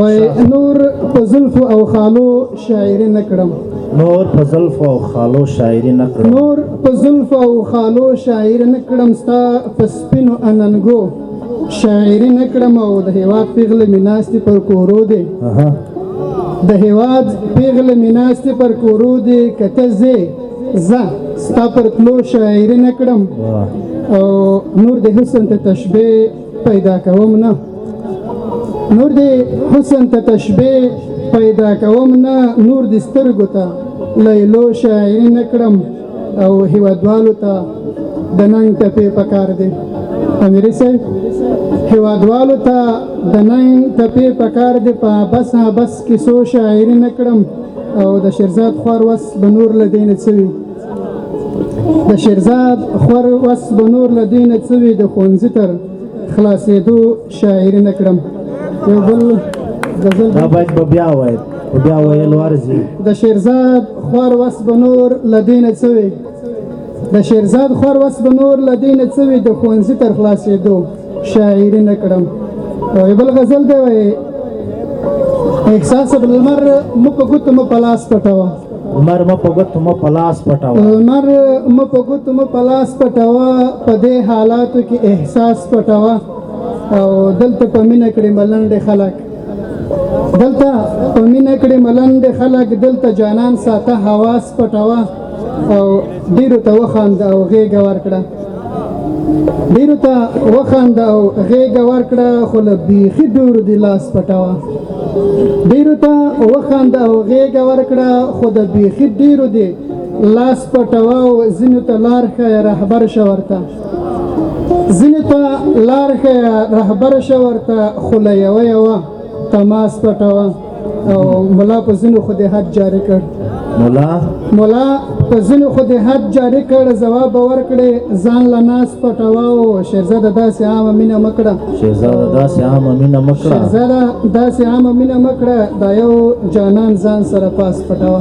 وای نور په زلفو او خالو شاعري نه کړم نور په زلفو او خالو شاعري نه کړم نور په زلفو او خالو شاعري نه کړم ستا په سپینو اننګو شاعري نه کړم او د هېواد پیغلې مې ناستې پر کورو دی د هېواد پیغلې مې ناستې پر کورو دی که ته ځې زه ستا پر تلو شاعري نه کړم او نور د حسن ته تشبیه پیدا کوم نه نور د حسن ته تشبیه پیدا کوم نه نور د سترګو ته لیلو شاعري نه کړم او هېوادوالو ته د ننګ ټپې پکار دی امیري صاحب هېوادوالو ته د ننګ ټپې پکار دی په بس بس کیسو شاعري نه کړم او د شیرزاد خور وس به نور له دې نه څه وي د شیرزاد خور وس به نور له دې نه څه وي د ښوونځي تر خلاصېدو شاعري نه کړم یو بل غزل دا باید به بیا وایي په بیا ویل ورځي د شیرزاد خور وس به نور له دې نه څه وي د شیرزاد خور وس به نور له دې نه څه وي د ښوونځي تر خلاصېدو شاعري نه کړم او یو بل غزل دی وایي احساس لمر مو په ګوتو مو په لاس پټوه لمر مو په ګوتو مو په لاس پټوه لمر مو په ګوتو مو په لاس پټوه په دې حالاتو کې احساس پټوه او دلته په مینه کړې ملنډې خلک دلته په مینه کړې ملنډې خلک دلته جانان ساته حواس پټوه او ډېرو ته وخانده او غېږه ورکړه ډېرو ته وخانده او غېږه ورکړه خو له بیخي ډورو دې لاس پټوه ډېرو ته وخانده او غېږه ورکړه خو د بیخي ډېرو دې لاس پټوه او ځینو ته لار ښیه رهبر شه ورته ځینو ته لار ښیه رهبر شه ورته خو له یوه تماس پټوه او ملا په ځینو خو دې حد جاري کړ ملا په ځینو خو دې حد جاري کړ ځواب به ورکړې ځان له ناس پټوه او شهزاده داسې عامه مینه مه کړه شهزاده داسې عامه مینه مه کړه دا یو جانان ځان سره پاس پټوه